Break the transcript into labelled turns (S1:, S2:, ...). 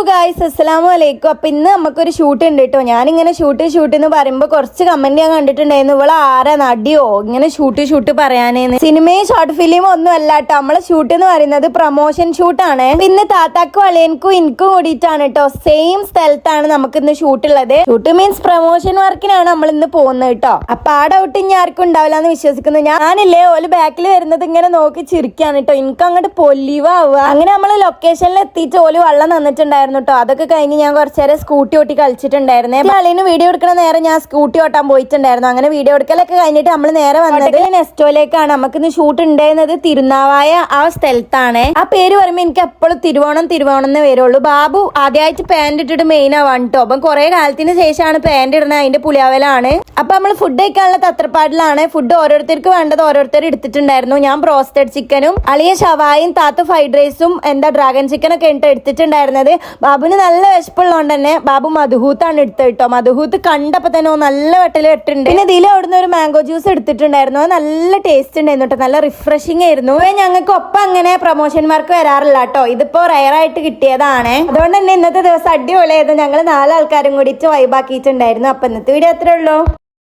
S1: Guys അസ്സലാമു അലൈക്കും. അപ്പൊ ഇന്ന് നമുക്കൊരു ഷൂട്ട് ഉണ്ട് കേട്ടോ. ഞാനിങ്ങനെ ഷൂട്ട് എന്ന് പറയുമ്പോൾ കുറച്ച് കമന്റ് ഞാൻ കണ്ടിട്ടുണ്ടായിരുന്നു, ഇവളെ ആരാ നടിയോ ഇങ്ങനെ ഷൂട്ട് പറയാനേന്ന്. സിനിമയും ഷോർട്ട് ഫിലിമും ഒന്നും അല്ല കേട്ടോ. നമ്മളെ ഷൂട്ട് എന്ന് പറയുന്നത് പ്രൊമോഷൻ ഷൂട്ടാണ്. ഇന്ന് താത്താക്കും അളിയൻക്കും എനിക്കും കൂടിയിട്ടാണ് കേട്ടോ. സെയിം സ്ഥലത്താണ് നമുക്ക് ഇന്ന് ഷൂട്ട് ഉള്ളത്. ഷൂട്ട് മീൻസ് പ്രൊമോഷൻ വർക്കിനാണ് നമ്മൾ ഇന്ന് പോകുന്നത് കേട്ടോ. അപ്പൊ ആ ഡൗട്ട് ഇനി ആർക്കും ഉണ്ടാവില്ല എന്ന് വിശ്വസിക്കുന്നു. ഞാനില്ലേ ഓല് ബാക്കിൽ വരുന്നത് ഇങ്ങനെ നോക്കി ചിരിക്കാണ് കേട്ടോ. എനിക്ക് അങ്ങോട്ട് പൊലിവാവുക. അങ്ങനെ നമ്മള് ലൊക്കേഷനിൽ എത്തിയിട്ട് ഓല് വെള്ളം തന്നിട്ടുണ്ടായിരുന്നു കേട്ടോ. അതൊക്കെ കഴിഞ്ഞ് ഞാൻ കുറച്ചേരം സ്കൂട്ടി ഓട്ടി കളിച്ചിട്ടുണ്ടായിരുന്നേ. അളിന് വീഡിയോ എടുക്കണ നേരം ഞാൻ സ്കൂട്ടി ഓട്ടാൻ പോയിട്ടുണ്ടായിരുന്നു. അങ്ങനെ വീഡിയോ എടുക്കലൊക്കെ കഴിഞ്ഞിട്ട് നമ്മൾ നേരെ വന്നത് നെസ്റ്റോയിലേക്കാണ്. നമുക്ക് ഇന്ന് ഷൂട്ട് ഉണ്ടായിരുന്നത് തിരുനാവായ ആ സ്ഥലത്താണ്. ആ പേര് പറയുമ്പോൾ എനിക്ക് എപ്പോഴും തിരുവോണം എന്ന് വരുള്ളൂ. ബാബു ആദ്യമായിട്ട് പാന്റ് ഇട്ടിട്ട് മെയിൻ ആവാണ് കേട്ടോ. അപ്പം കുറെ കാലത്തിന് ശേഷമാണ് പാന്റ് ഇടുന്നത്. അതിന്റെ പുലിയാവലാണ്. അപ്പൊ നമ്മൾ ഫുഡ് കഴിക്കാനുള്ള തത്രപ്പാടിലാണ്. ഫുഡ് ഓരോരുത്തർക്ക് വേണ്ടത് ഓരോരുത്തർ എടുത്തിട്ടുണ്ടായിരുന്നു. ഞാൻ ബ്രോസ്റ്റഡ് ചിക്കനും അളിയ ഷവായും താത്ത ഫ്രൈഡ് റൈസും ഡ്രാഗൺ ചിക്കൻ ഒക്കെ എടുത്തിട്ടുണ്ടായിരുന്നത്. ബാബുവിന് നല്ല വിശപ്പുള്ളതുകൊണ്ട് തന്നെ ബാബു മധുഹൂത്താണ് എടുത്തത് കേട്ടോ. മധുഹൂത്ത് കണ്ടപ്പോ തന്നെ നല്ല വെട്ടൽ ഇട്ടുണ്ട്. പിന്നെ ഇതിൽ അവിടുന്ന് ഒരു മാംഗോ ജ്യൂസ് എടുത്തിട്ടുണ്ടായിരുന്നു. അത് നല്ല ടേസ്റ്റ് ഉണ്ടായിരുന്നു കേട്ടോ. നല്ല റിഫ്രഷിംഗ് ആയിരുന്നു. ഞങ്ങൾക്ക് ഒപ്പം അങ്ങനെ പ്രൊമോഷന്മാർക്ക് വരാറില്ല കേട്ടോ. ഇതിപ്പോ റയർ ആയിട്ട് കിട്ടിയതാണ്. അതുകൊണ്ട് തന്നെ ഇന്നത്തെ ദിവസം അടിപൊളിയായിരുന്നു. ഞങ്ങൾ 4 ആൾക്കാരും കൂടിയിട്ട് വൈബാക്കിയിട്ടുണ്ടായിരുന്നു. അപ്പൊ ഇന്നത്തെ വീഡിയോ അത്രേ ഉള്ളൂ.